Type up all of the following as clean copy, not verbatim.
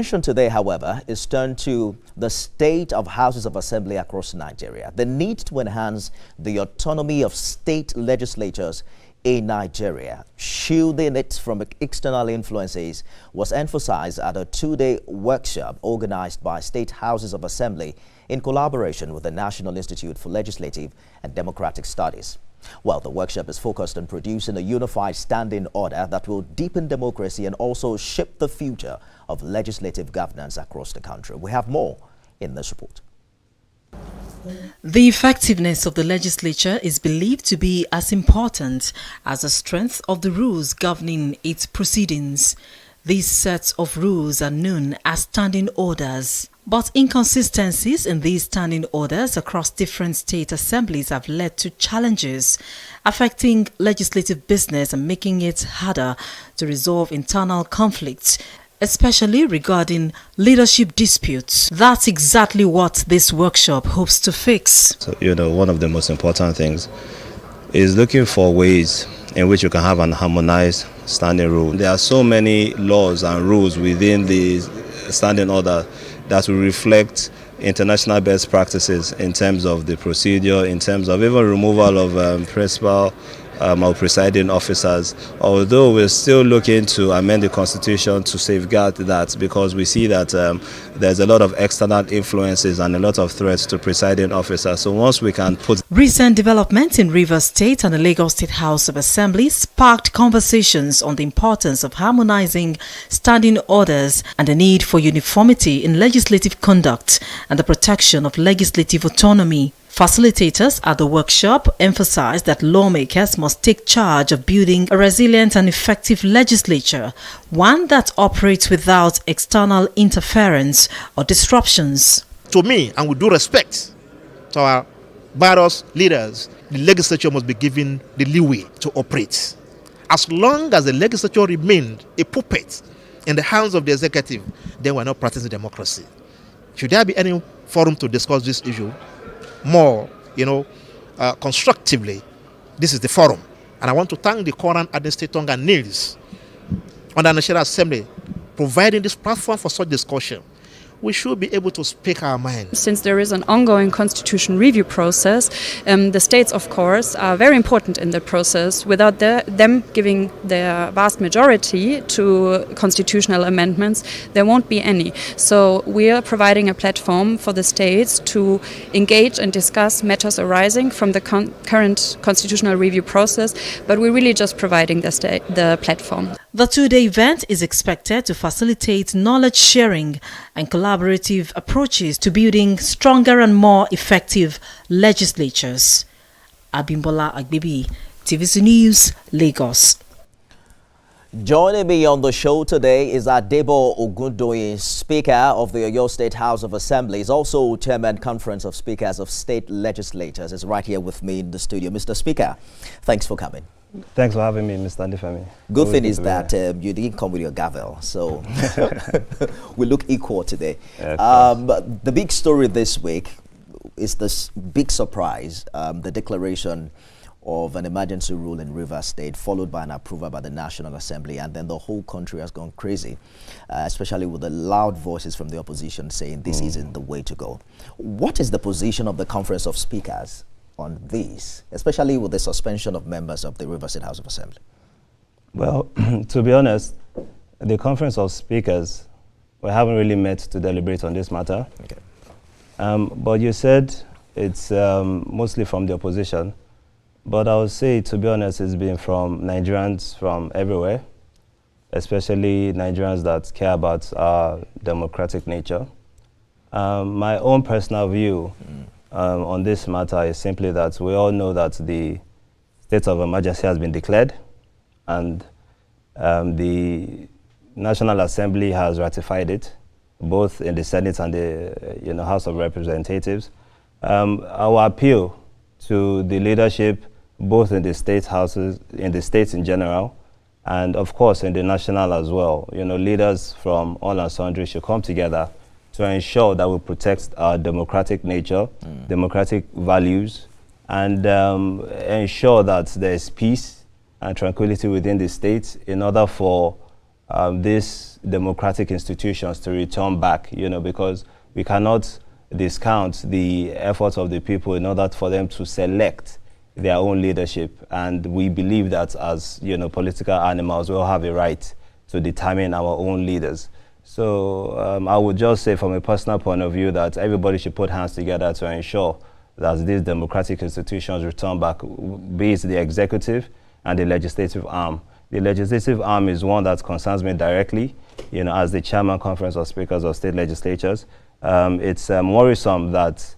Attention today, however, is turned to the state of houses of assembly across Nigeria. The need to enhance the autonomy of state legislatures in Nigeria, shielding it from external influences, was emphasized at a two-day workshop organized by state houses of assembly in collaboration with the National Institute for Legislative and Democratic Studies. Well, the workshop is focused on producing a unified standing order that will deepen democracy and also shape the future of legislative governance across the country. We have more in this report. The effectiveness of the legislature is believed to be as important as the strength of the rules governing its proceedings. These sets of rules are known as standing orders. But inconsistencies in these standing orders across different state assemblies have led to challenges affecting legislative business and making it harder to resolve internal conflicts, especially regarding leadership disputes. That's exactly what this workshop hopes to fix. So, one of the most important things is looking for ways in which you can have an harmonized standing rule. There are so many laws and rules within the standing order that will reflect international best practices in terms of the procedure, in terms of even removal of principal or presiding officers, although we're still looking to amend the constitution to safeguard that, because we see that there's a lot of external influences and a lot of threats to presiding officers. So once we can put... Recent developments in Rivers State and the Lagos State House of Assembly sparked conversations on the importance of harmonizing standing orders and the need for uniformity in legislative conduct and the protection of legislative autonomy. Facilitators at the workshop emphasized that lawmakers must take charge of building a resilient and effective legislature, one that operates without external interference or disruptions. To me, and with due respect to our various leaders, the legislature must be given the leeway to operate. As long as the legislature remained a puppet in the hands of the executive, then we're not practicing democracy. Should there be any forum to discuss this issue more, constructively, this is the forum. And I want to thank the current administrator and Nils on the National Assembly providing this platform for such discussion. We should be able to speak our minds. Since there is an ongoing constitution review process, the states, of course, are very important in the process. Without them giving their vast majority to constitutional amendments, there won't be any. So we are providing a platform for the states to engage and discuss matters arising from the current constitutional review process, but we're really just providing the platform. The two-day event is expected to facilitate knowledge sharing and collaborative approaches to building stronger and more effective legislatures. Abimbola Agbibi, TVC News, Lagos. Joining me on the show today is Adebo Ogundoyin, Speaker of the Oyo State House of Assembly. He's also Chairman Conference of Speakers of State Legislators. Is right here with me in the studio. Mr. Speaker, thanks for coming. Thanks for having me, Mr. Nifemi. Good thing is that you didn't come with your gavel, so we look equal today. But the big story this week is this big surprise, the declaration of an emergency rule in Rivers State, followed by an approval by the National Assembly, and then the whole country has gone crazy, especially with the loud voices from the opposition saying this isn't the way to go. What is the position of the Conference of Speakers on this, especially with the suspension of members of the Rivers State House of Assembly? Well, to be honest, the Conference of Speakers, we haven't really met to deliberate on this matter. Okay. But you said it's mostly from the opposition. But I would say, to be honest, it's been from Nigerians from everywhere, especially Nigerians that care about our democratic nature. My own personal view on this matter is simply that we all know that the state of emergency has been declared, and the National Assembly has ratified it, both in the Senate and the House of Representatives. Our appeal to the leadership, both in the state houses, in the states in general, and of course in the national as well. Leaders from all and sundry should come together to ensure that we protect our democratic nature, democratic values, and ensure that there is peace and tranquility within the states in order for these democratic institutions to return back, because we cannot discount the efforts of the people in order for them to select their own leadership. And we believe that as, political animals, we all have a right to determine our own leaders. So I would just say from a personal point of view that everybody should put hands together to ensure that these democratic institutions return back, be it the executive and the legislative arm. The legislative arm is one that concerns me directly, as the chairman conference of speakers of state legislatures. It's worrisome that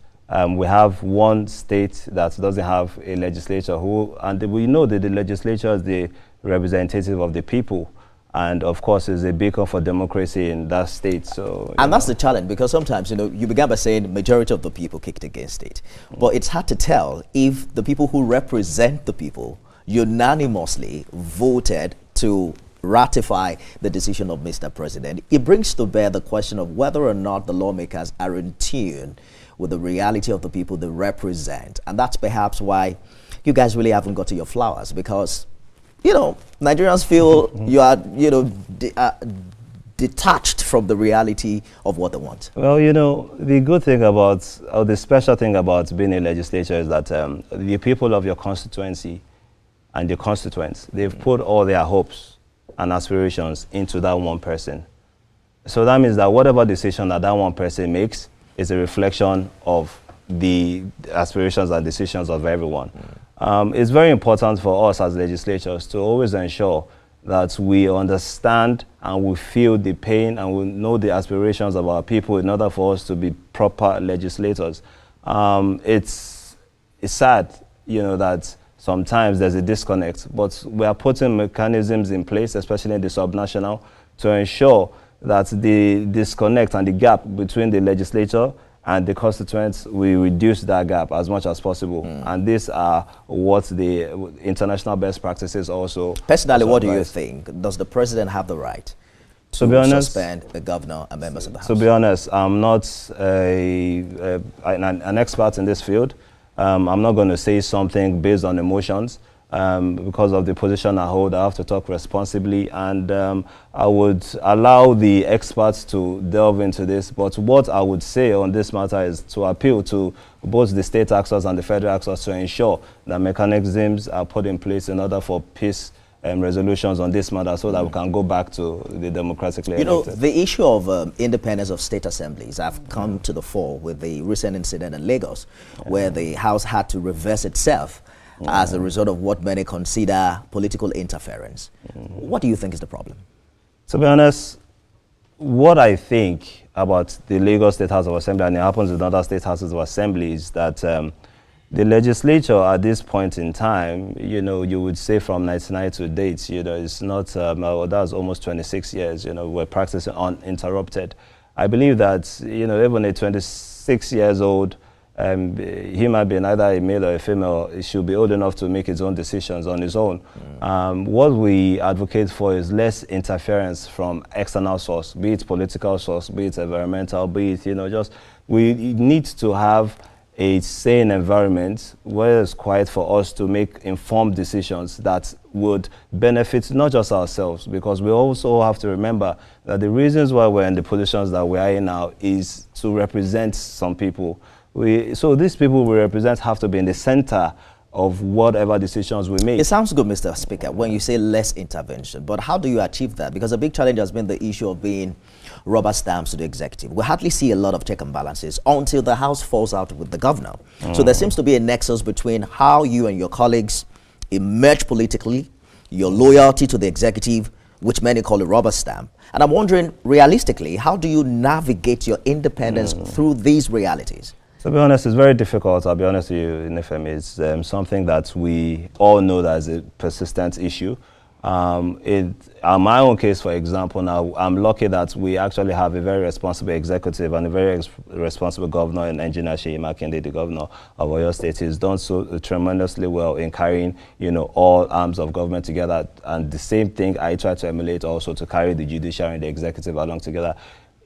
we have one state that doesn't have a legislature and we know that the legislature is the representative of the people, and of course is a beacon for democracy in that state. So, and that's the challenge, because sometimes, you began by saying the majority of the people kicked against it. But it's hard to tell if the people who represent the people unanimously voted to ratify the decision of Mr. President. It brings to bear the question of whether or not the lawmakers are in tune with the reality of the people they represent. And that's perhaps why you guys really haven't got to your flowers, because, Nigerians feel you are, detached from the reality of what they want. Well, the good thing about, or the special thing about being a legislature is that the people of your constituency and the constituents, they've put all their hopes and aspirations into that one person. So that means that whatever decision that one person makes is a reflection of the aspirations and decisions of everyone. It's very important for us as legislators to always ensure that we understand and we feel the pain and we know the aspirations of our people in order for us to be proper legislators. It's sad, that sometimes there's a disconnect, but we are putting mechanisms in place, especially in the subnational, to ensure that the disconnect and the gap between the legislature and the constituents, we reduce that gap as much as possible. And these are what the international best practices also. Personally, what do you think? Does the president have the right to suspend the governor and members of the House? To be honest, I'm not an expert in this field. I'm not going to say something based on emotions. Because of the position I hold, I have to talk responsibly, and I would allow the experts to delve into this. But what I would say on this matter is to appeal to both the state actors and the federal actors to ensure that mechanisms are put in place in order for peace resolutions on this matter, so that we can go back to the democratically elected. The issue of independence of state assemblies have come to the fore with the recent incident in Lagos, where the House had to reverse itself as a result of what many consider political interference. What do you think is the problem? To be honest, what I think about the Lagos State House of Assembly, and it happens in other state houses of assembly, is that the legislature at this point in time, you would say from 99 to date, it's not, that's almost 26 years, we're practicing uninterrupted. I believe that, even a 26 years old human being, either a male or a female, should be old enough to make his own decisions on his own. What we advocate for is less interference from external source, be it political source, be it environmental, be it, we need to have a sane environment where it's quiet for us to make informed decisions that would benefit not just ourselves, because we also have to remember that the reasons why we're in the positions that we are in now is to represent some people. So these people we represent have to be in the center of whatever decisions we make. It sounds good, Mr. Speaker, when you say less intervention, but how do you achieve that? Because a big challenge has been the issue of being rubber stamps to the executive. We hardly see a lot of check and balances until the House falls out with the governor. So there seems to be a nexus between how you and your colleagues emerge politically, your loyalty to the executive, which many call a rubber stamp. And I'm wondering, realistically, how do you navigate your independence through these realities? To be honest, it's very difficult. I'll be honest with you, Nifemi. It's something that we all know that is a persistent issue. In my own case, for example, now I'm lucky that we actually have a very responsible executive and a very responsible governor in Engineer Seyi Makinde, the governor of Oyo State. He's done so tremendously well in carrying, all arms of government together. And the same thing I try to emulate also, to carry the judiciary and the executive along together.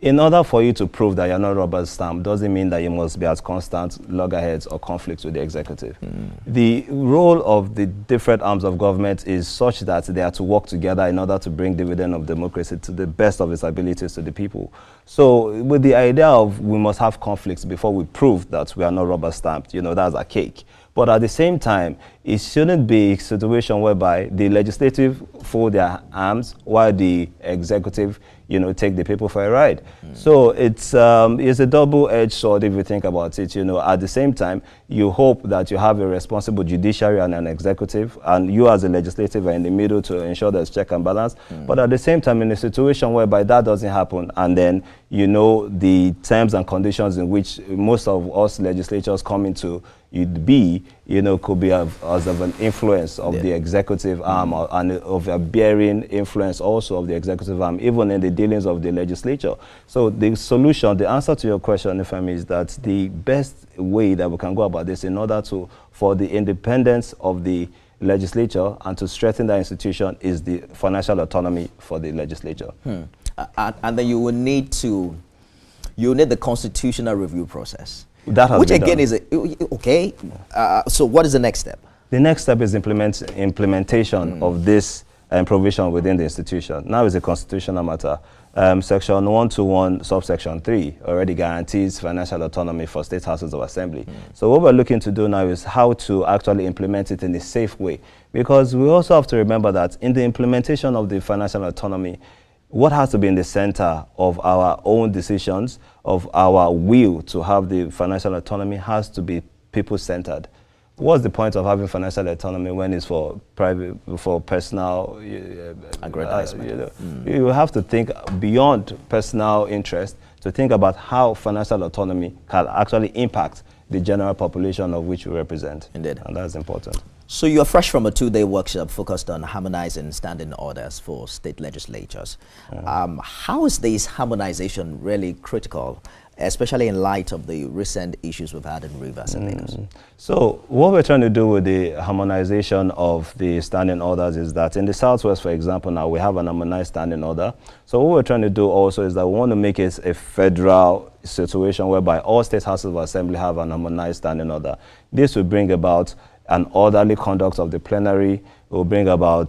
in order for you to prove that you're not rubber stamp doesn't mean that you must be at constant loggerheads or conflicts with the executive. The role of the different arms of government is such that they are to work together in order to bring dividend of democracy to the best of its abilities to the people. So with the idea of we must have conflicts before we prove that we are not rubber stamped, you know, that's a cake. But at the same time, it shouldn't be a situation whereby the legislative fold their arms while the executive, you know, take the people for a ride. So it's a double-edged sword if you think about it. You know, at the same time, you hope that you have a responsible judiciary and an executive, and you as a legislative are in the middle to ensure there's check and balance. But at the same time, in a situation whereby that doesn't happen, and then, you know, the terms and conditions in which most of us legislators come into you'd be, you know, could be as of an influence of the executive arm and of a bearing influence also of the executive arm, even in the dealings of the legislature. So the solution, the answer to your question, Nifemi, is that the best way that we can go about this in order to, for the independence of the legislature and to strengthen that institution is the financial autonomy for the legislature. And then you will need the constitutional review process. That has Which been again done. is okay. So what is the next step? The next step is implementation of this provision within the institution. Now it's a constitutional matter. Section 121, subsection 3 already guarantees financial autonomy for state houses of assembly. So what we're looking to do now is how to actually implement it in a safe way. Because we also have to remember that in the implementation of the financial autonomy, what has to be in the center of our own decisions, of our will to have the financial autonomy, has to be people-centered. What's the point of having financial autonomy when it's for private, for personal aggrandizement? You have to think beyond personal interest to think about how financial autonomy can actually impact the general population of which we represent. Indeed. And that's important. So you're fresh from a 2-day workshop focused on harmonizing standing orders for state legislatures. How is this harmonization really critical, especially in light of the recent issues we've had in Rivers and Lagos? So what we're trying to do with the harmonization of the standing orders is that in the Southwest, for example, now we have an harmonized standing order. So what we're trying to do also is that we want to make it a federal situation whereby all state houses of assembly have an harmonized standing order. This will bring about an orderly conduct of the plenary, will bring about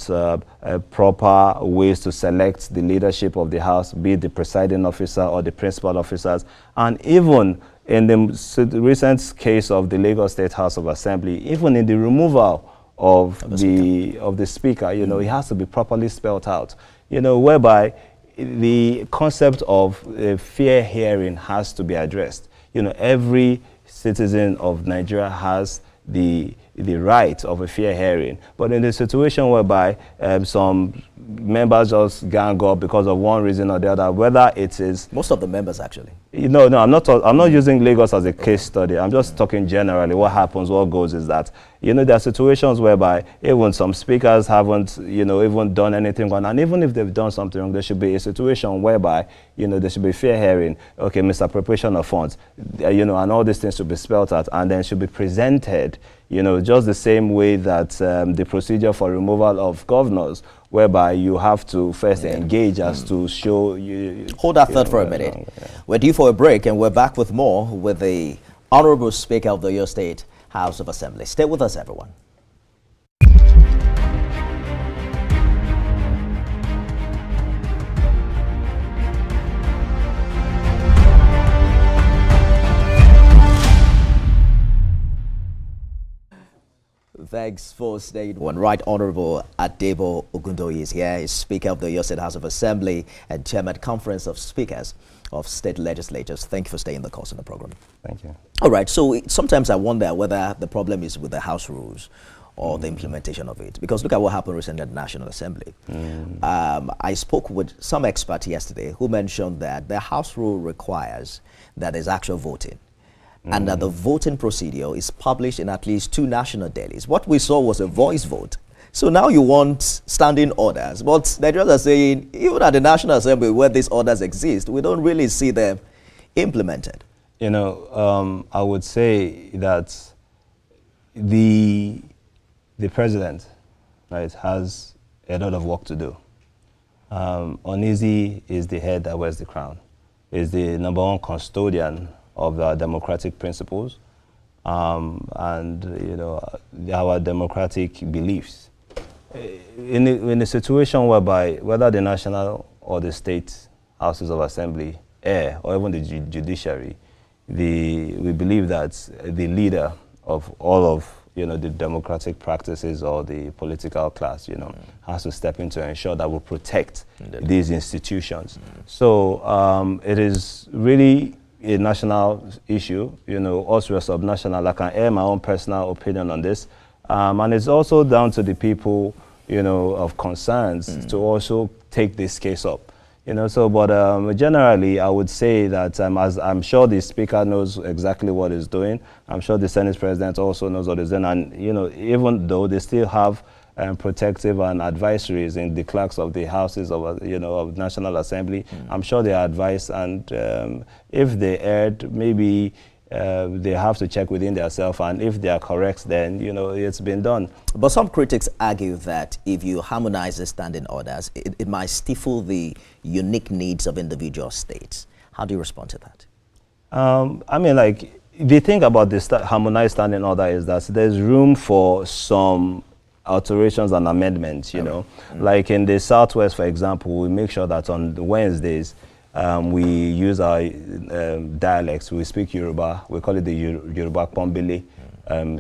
proper ways to select the leadership of the House, be it the presiding officer or the principal officers. And even in the recent case of the Lagos State House of Assembly, even in the removal of the speaker, you know, it has to be properly spelled out, you know, whereby the concept of a fair hearing has to be addressed. You know, every citizen of Nigeria has the right of a fair hearing. But in the situation whereby some members just gang up because of one reason or the other, whether it is... Most of the members, actually. No, I'm not using Lagos as a case study. I'm just talking generally. What happens, what goes is that, you know, there are situations whereby even some speakers haven't, you know, even done anything wrong. And even if they've done something wrong, there should be a situation whereby, you know, there should be fair hearing. Okay, misappropriation of funds, you know, and all these things should be spelled out and then should be presented, you know, just the same way that the procedure for removal of governors, whereby you have to first engage as to show you... Hold that thought for a minute. We're due for a break and we're back with more with the Honorable Speaker of the Oyo State House of Assembly. Stay with us, everyone. Thanks for staying. One Right Honorable Adebo Ogundoyin is here. He's Speaker of the Oyo State House of Assembly and Chairman Conference of Speakers of State Legislatures. Thank you for staying the course in the program. Thank you. All right. So sometimes I wonder whether the problem is with the House rules or the implementation of it. Because look at what happened recently at the National Assembly. I spoke with some expert yesterday who mentioned that the House rule requires that there's actual voting. And that the voting procedure is published in at least 2 national dailies. What we saw was a voice vote. So now you want standing orders. But Nigerians are saying, even at the National Assembly where these orders exist, we don't really see them implemented. You know, I would say that the president, right, has a lot of work to do. Uneasy is the head that wears the crown. is the #1 custodian of our democratic principles and our democratic beliefs. In a situation whereby whether the national or the state houses of assembly or even the judiciary, we believe that the leader of all of the democratic practices or the political class, has to step in to ensure that we protect these institutions. So it is really a national issue. Us we're subnational. I can air my own personal opinion on this, and it's also down to the people, of concerns to also take this case up. But generally, I would say that as I'm sure the Speaker knows exactly what he's doing. I'm sure the Senate President also knows what he's doing. And, even though they still have protective and advisories in the clerks of the houses of, of National Assembly, I'm sure they advise. And if they erred, maybe they have to check within themselves, and if they are correct, then it's been done. But some critics argue that if you harmonize the standing orders, it might stifle the unique needs of individual states. How do you respond to that? I mean, like, the thing about the harmonized standing order is that there's room for some alterations and amendments. Like in the Southwest, for example, we make sure that on the Wednesdays we use our dialects. We speak Yoruba. We call it the Yoruba Pombele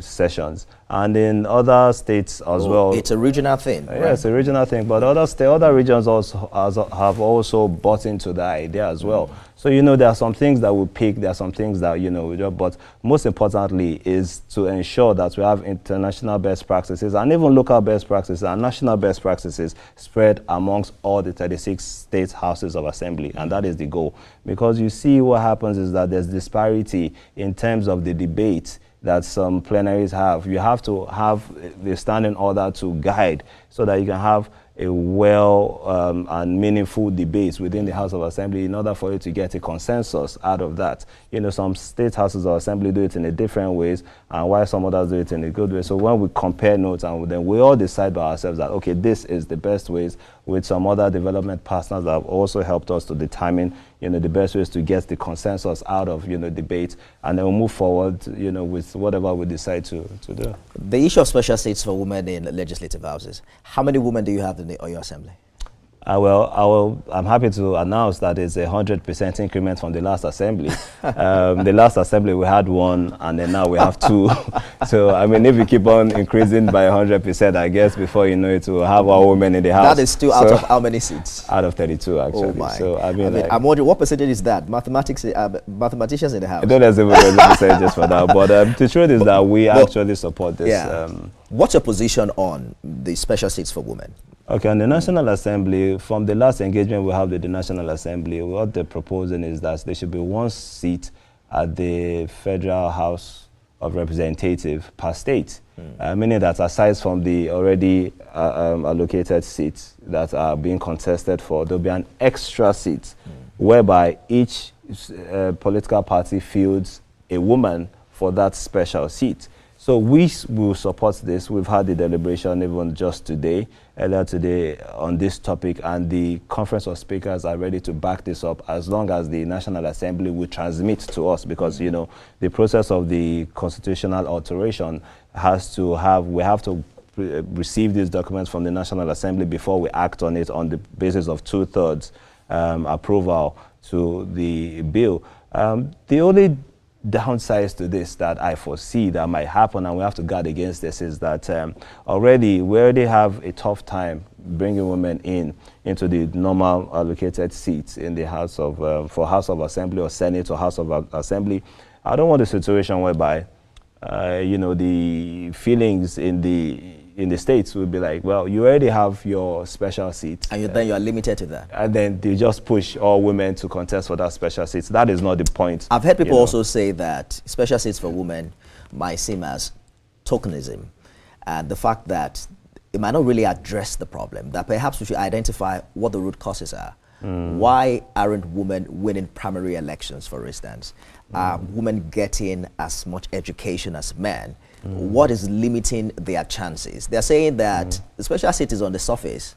sessions. And in other states as well. It's a regional thing. Yeah, right? It's a regional thing. But other regions also have also bought into the idea as well. So, there are some things that we pick. There are some things that, we do. But most importantly is to ensure that we have international best practices and even local best practices and national best practices spread amongst all the 36 state houses of assembly. And that is the goal. Because you see what happens is that there's disparity in terms of the debate that some plenaries have. You have to have the standing order to guide so that you can have a well and meaningful debate within the House of Assembly in order for you to get a consensus out of that. Some state houses of assembly do it in a different ways, and while some others do it in a good way. So when we compare notes, and then we all decide by ourselves that, okay, this is the best ways, with some other development partners that have also helped us to determine, the best ways to get the consensus out of, debate, and then we'll move forward, with whatever we decide to do. The issue of special seats for women in legislative houses. How many women do you have in the Oyo Assembly? I'm happy to announce that it's 100% increment from the last assembly. The last assembly we had 1, and then now we have 2. So I mean, if we keep on increasing by 100%, I guess before you know it, we'll have our women in the house. That is still out of how many seats? Out of 32, actually. Oh my! So I mean, I'm wondering what percentage is that? Mathematicians in the house. I don't have the percentages for that, but the truth is that we actually support this. Yeah. What's your position on the special seats for women? Okay, on the National Assembly, from the last engagement we have with the National Assembly, what they're proposing is that there should be 1 seat at the Federal House of Representatives per state, meaning that aside from the already allocated seats that are being contested for, there'll be an extra seat whereby each political party fields a woman for that special seat. So we will support this. We've had the deliberation even just earlier today on this topic, and the Conference of Speakers are ready to back this up as long as the National Assembly will transmit to us, because, the process of the constitutional alteration we have to receive these documents from the National Assembly before we act on it on the basis of 2/3 approval to the bill. The only downsides to this that I foresee that might happen, and we have to guard against this, is that we already have a tough time bringing women into the normal allocated seats in the House of for House of Assembly or Senate or House of Assembly. I don't want a situation whereby the feelings in the states will be like, well, you already have your special seats. And then you are limited to that. And then they just push all women to contest for that special seats. That is not the point. I've heard people also say that special seats for women might seem as tokenism. And the fact that it might not really address the problem, that perhaps we should identify what the root causes are. Why aren't women winning primary elections, for instance? Are women getting as much education as men? What is limiting their chances? They're saying that the special seat is on the surface,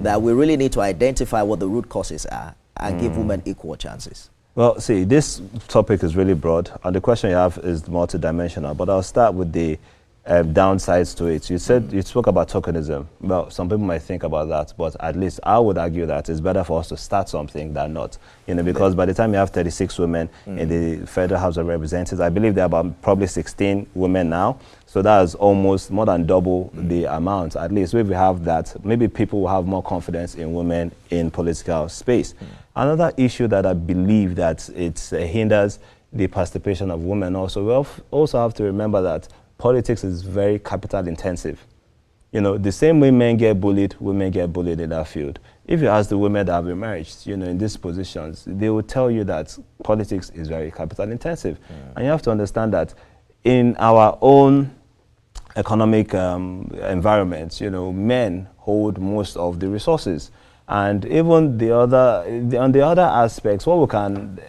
that we really need to identify what the root causes are and give women equal chances. Well, see, this topic is really broad, and the question you have is multidimensional, but I'll start with the downsides to it. You said, you spoke about tokenism. Well, some people might think about that, but at least I would argue that it's better for us to start something than not. You know, because by the time you have 36 women in the Federal House of Representatives, I believe there are about probably 16 women now. So that's almost more than double the amount. At least if we have that, maybe people will have more confidence in women in political space. Another issue that I believe that it hinders the participation of women also, we also have to remember that politics is very capital intensive. You know, the same way men get bullied, women get bullied in that field. If you ask the women that have emerged, you know, in these positions, they will tell you that politics is very capital intensive. And you have to understand that in our own economic environment, you know, men hold most of the resources. And even on the other aspects, what we can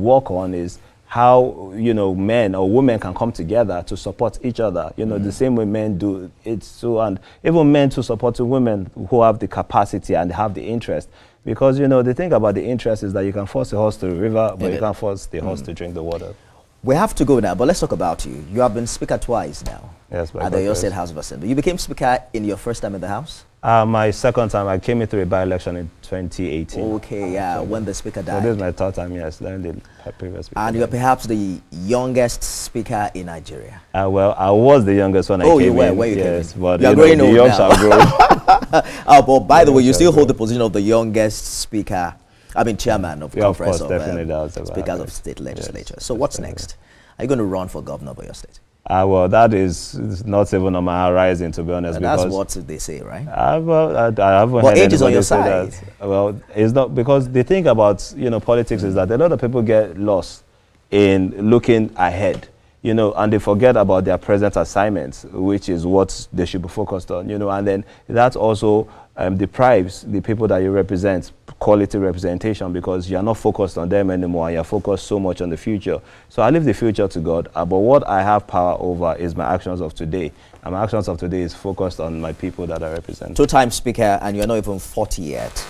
work on is how, you know, men or women can come together to support each other, you know, the same way men do it. So, and even men to support women who have the capacity and have the interest. Because, you know, the thing about the interest is that you can force a horse to the river, but you can't force the horse to drink the water. We have to go now, but let's talk about you. You have been Speaker twice now. Yes, at the Oyo State House of Assembly. You became Speaker in your first time in the House? My second time, I came in through a by-election in 2018. Okay, yeah, when the Speaker died. So this is my third time, yes, then the previous Speaker. And you're perhaps the youngest Speaker in Nigeria. Well, I was the youngest when I came in. Oh, you were? Where you came in? But you're growing the old young now. shall grow. But by the way, you still hold the position of the youngest Speaker, I mean Chairman of Conference of course, of Speakers of State Legislature. Yes, so what's next? Are you going to run for governor of your state? Well, that is not even on my horizon, to be honest. And that's what they say, right? Well, I haven't heard age is on anybody your say side. that. Well, it's not, because the thing about, you know, politics is that a lot of people get lost in looking ahead, you know, and they forget about their present assignments, which is what they should be focused on, you know, and then that also deprives the people that you represent quality representation, because you're not focused on them anymore, and you're focused so much on the future. So I leave the future to God, but what I have power over is my actions of today, and my actions of today is focused on my people that I represent. Two-time Speaker, and you're not even 40 yet.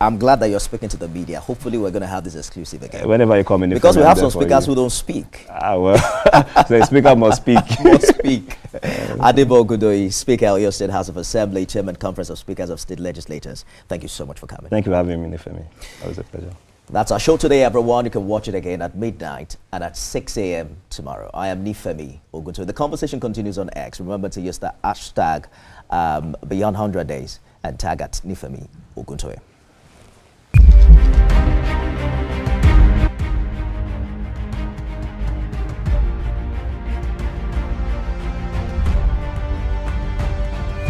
I'm glad that you're speaking to the media. Hopefully we're going to have this exclusive again. Whenever you come in, because we have some speakers who don't speak. Well, so the speaker must speak. Must speak. Adebo Ogundoyin, Speaker of Oyo State House of Assembly, Chairman Conference of Speakers of State Legislators. Thank you so much for coming. Thank you for having me, Nifemi. That was a pleasure. That's our show today, everyone. You can watch it again at midnight and at 6 a.m. tomorrow. I am Nifemi Oguntoye. The conversation continues on X. Remember to use the hashtag beyond 100 days and tag at Nifemi Oguntoye.